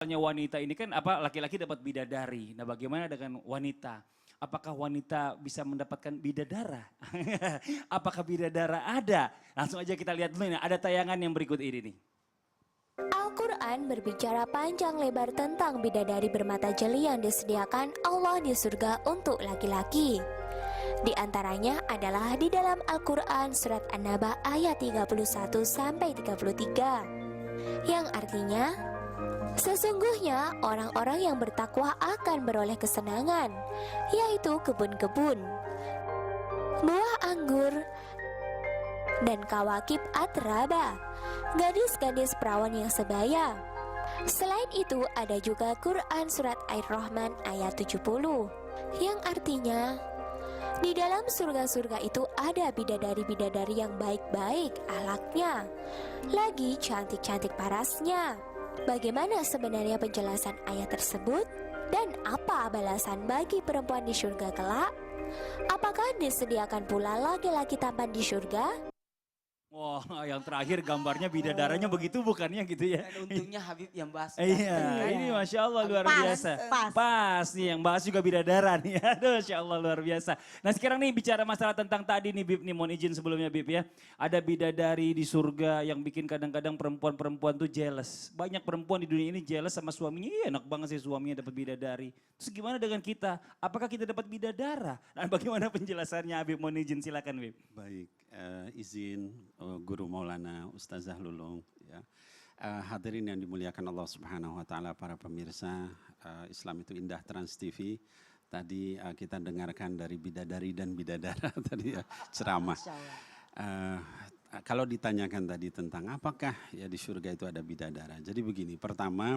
Misalnya wanita ini kan apa laki-laki dapat bidadari. Nah, bagaimana dengan wanita? Apakah wanita bisa mendapatkan bidadara? Apakah bidadara ada? Langsung aja kita lihat dulu nih, ada tayangan yang berikut ini nih. Al-Quran berbicara panjang lebar tentang bidadari bermata jeli yang disediakan Allah di surga untuk laki-laki. Di antaranya adalah di dalam Al-Quran surat An-Naba ayat 31-33, yang artinya, sesungguhnya orang-orang yang bertakwa akan beroleh kesenangan, yaitu kebun-kebun, buah anggur, dan kawakib atraba, gadis-gadis perawan yang sebaya. Selain itu ada juga Quran surat Ar-Rahman ayat 70, yang artinya, di dalam surga-surga itu ada bidadari-bidadari yang baik-baik akhlaknya, lagi cantik-cantik parasnya. Bagaimana sebenarnya penjelasan ayat tersebut? Dan apa balasan bagi perempuan di surga kelak? Apakah disediakan pula laki-laki tampan di surga? Wah, yang terakhir gambarnya bidadaranya begitu bukannya gitu ya? Dan untungnya Habib yang bahas. Iya, ini Masya Allah luar Pas, biasa. pas. Pas nih, yang bahas juga bidadara nih. Aduh, Masya Allah luar biasa. Nah sekarang nih bicara masalah tentang tadi nih Bib, nih mohon izin sebelumnya Bib ya. Ada bidadari di surga yang bikin kadang-kadang perempuan-perempuan tuh jealous. Banyak perempuan di dunia ini jealous sama suaminya. Iya enak banget sih suaminya dapat bidadari. Terus gimana dengan kita? Apakah kita dapat bidadara? Dan bagaimana penjelasannya Habib, mohon izin silakan Bib. Baik, izin Guru Maulana Ustazah Lulung. Ya. Hadirin yang dimuliakan Allah Subhanahu Wa Taala, para pemirsa Islam itu Indah Trans TV. Tadi kita dengarkan dari bidadari dan bidadara tadi ya ceramah. Kalau ditanyakan tadi tentang apakah ya di surga itu ada bidadara. Jadi begini, pertama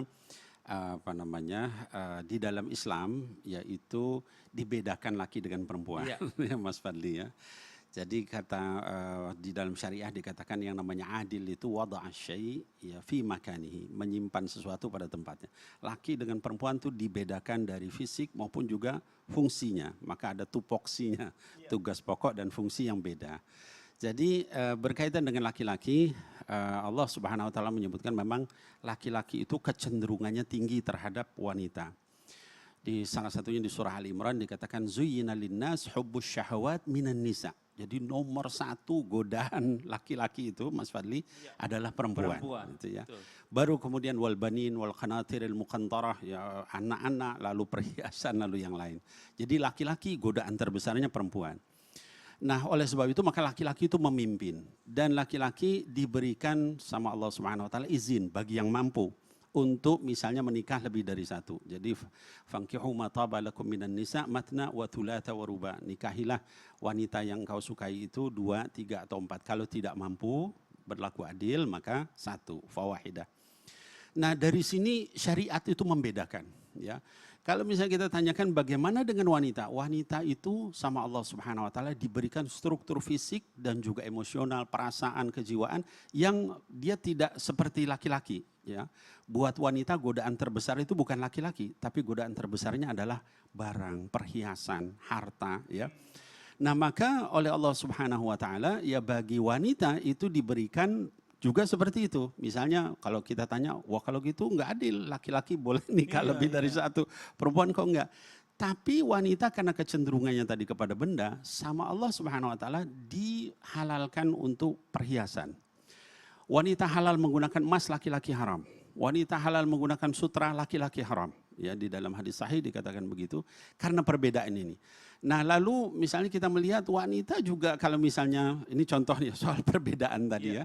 di dalam Islam yaitu dibedakan laki dengan perempuan, ya Mas Fadli ya. Jadi di dalam syariah dikatakan yang namanya adil itu wada'a syai' ya fi makanihi, menyimpan sesuatu pada tempatnya. Laki dengan perempuan itu dibedakan dari fisik maupun juga fungsinya. Maka ada tupoksinya, tugas pokok dan fungsi yang beda. Jadi berkaitan dengan laki-laki, Allah Subhanahu wa taala menyebutkan memang laki-laki itu kecenderungannya tinggi terhadap wanita. Di salah satunya di surah Al-Imran dikatakan zuyyina linnas hubbus syahawat minan nisa. Jadi nomor satu godaan laki-laki itu Mas Fadli adalah perempuan. Gitu ya. Baru kemudian wal banin wal qanatiril muqantarah, ya anak-anak, lalu perhiasan, lalu yang lain. Jadi laki-laki godaan terbesarnya perempuan. Nah oleh sebab itu maka laki-laki itu memimpin. Dan laki-laki diberikan sama Allah Subhanahu wa taala izin bagi yang mampu untuk misalnya menikah lebih dari satu. Jadi fankihu ma taba lakum minan nisa matna wa thulatha wa ruba. Nikahilah wanita yang kau sukai itu 2, 3 atau 4. Kalau tidak mampu berlaku adil maka 1 fawahidah. Nah dari sini syariat itu membedakan ya. Kalau misalnya kita tanyakan bagaimana dengan wanita? Wanita itu sama Allah Subhanahu wa taala diberikan struktur fisik dan juga emosional, perasaan, kejiwaan yang dia tidak seperti laki-laki ya. Buat wanita godaan terbesar itu bukan laki-laki, tapi godaan terbesarnya adalah barang, perhiasan, harta ya. Nah, maka oleh Allah Subhanahu wa taala ya bagi wanita itu diberikan juga seperti itu. Misalnya kalau kita tanya, wah kalau gitu nggak adil, laki-laki boleh nikah lebih dari satu, perempuan kok enggak. Tapi wanita karena kecenderungannya tadi kepada benda, sama Allah Subhanahu wa taala dihalalkan untuk perhiasan. Wanita halal menggunakan emas, laki-laki haram. Wanita halal menggunakan sutra, laki-laki haram. Ya, di dalam hadis sahih dikatakan begitu karena perbedaan ini. Nah, lalu misalnya kita melihat wanita juga kalau misalnya ini contohnya soal perbedaan tadi ya.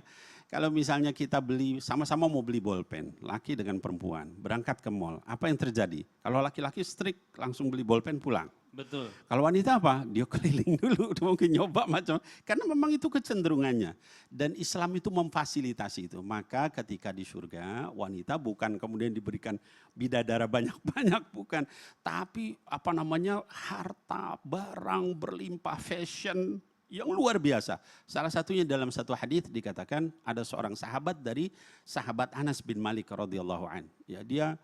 Kalau misalnya kita beli sama-sama mau beli bolpen, laki dengan perempuan, berangkat ke mall, apa yang terjadi? Kalau laki-laki strict langsung beli bolpen pulang. Betul. Kalau wanita apa? Dia keliling dulu, mungkin nyoba macam, karena memang itu kecenderungannya. Dan Islam itu memfasilitasi itu. Maka ketika di surga, wanita bukan kemudian diberikan bidadara banyak-banyak, bukan. Tapi harta, barang berlimpah, fashion yang luar biasa. Salah satunya dalam satu hadis dikatakan ada seorang sahabat dari sahabat Anas bin Malik radhiyallahu an. Ya, dia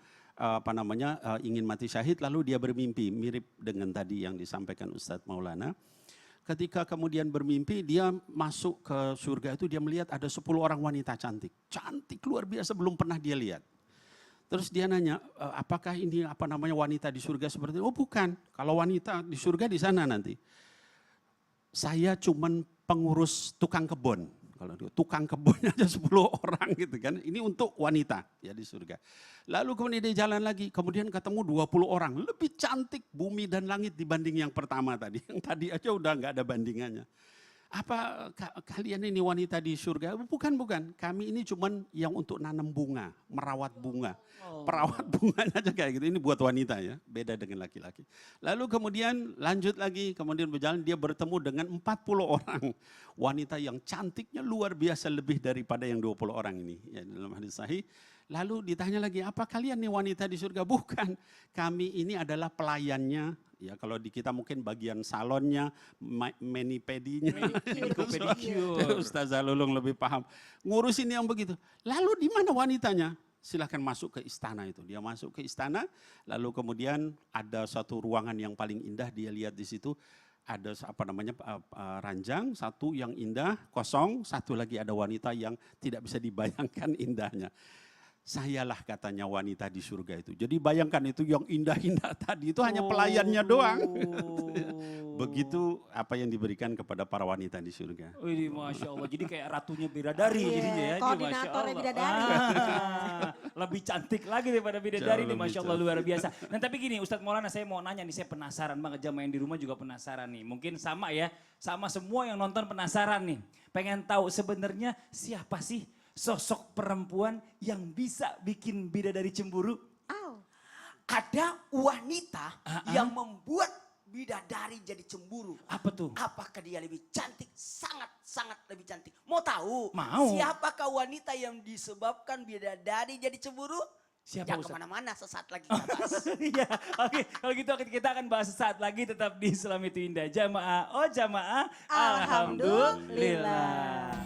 ingin mati syahid lalu dia bermimpi mirip dengan tadi yang disampaikan Ustadz Maulana. Ketika kemudian bermimpi dia masuk ke surga itu dia melihat ada 10 orang wanita cantik. Cantik luar biasa belum pernah dia lihat. Terus dia nanya, apakah ini apa namanya wanita di surga seperti itu? Oh bukan, kalau wanita di surga di sana nanti. Saya cuman pengurus tukang kebun. Kalau tukang kebunnya aja 10 orang gitu kan. Ini untuk wanita ya di surga. Lalu kemudian dia jalan lagi, kemudian ketemu 20 orang. Lebih cantik bumi dan langit dibanding yang pertama tadi. Yang tadi aja udah nggak ada bandingannya. Apa kalian ini wanita di surga? Bukan. Kami ini cuman yang untuk nanam bunga, merawat bunga. Perawat bunganya aja kayak gitu. Ini buat wanita ya, beda dengan laki-laki. Lalu kemudian lanjut lagi, kemudian berjalan dia bertemu dengan 40 orang. Wanita yang cantiknya luar biasa lebih daripada yang 20 orang ini. Ya, dalam hadis sahih. Lalu ditanya lagi, apa kalian nih wanita di surga? Bukan, kami ini adalah pelayannya. Ya kalau di kita mungkin bagian salonnya, mani-pedinya. Ustazah Lulung lebih paham. Ngurusin yang begitu. Lalu di mana wanitanya? Silahkan masuk ke istana itu. Dia masuk ke istana, lalu kemudian ada satu ruangan yang paling indah dia lihat di situ. Ada apa namanya ranjang, satu yang indah, kosong, satu lagi ada wanita yang tidak bisa dibayangkan indahnya. Sayalah katanya wanita di surga itu. Jadi bayangkan itu yang indah-indah tadi itu hanya pelayannya doang. Begitu apa yang diberikan kepada para wanita di surga. Wih, Masya Allah. Jadi kayak ratunya bidadari jadinya ya. Koordinatornya bidadari. Lebih cantik lagi daripada bidadari nih, Masya Allah luar biasa. Nah tapi gini Ustadz Maulana, saya mau nanya nih, saya penasaran banget, jamaah yang di rumah juga penasaran nih. Mungkin sama ya, sama semua yang nonton penasaran nih. Pengen tahu sebenarnya siapa sih sosok perempuan yang bisa bikin bidadari cemburu? Ada wanita yang membuat bidadari jadi cemburu. Apa tuh? Apakah dia lebih cantik? Sangat lebih cantik. Mau tahu? Mau. Siapakah wanita yang disebabkan bidadari jadi cemburu? Siapa Jangan Ustaz? kemana-mana, sesaat lagi kita bahas. Iya, oke. Kalau gitu kita akan bahas sesaat lagi, tetap di Islam itu Indah. Jamaah, oh jamaah, alhamdulillah.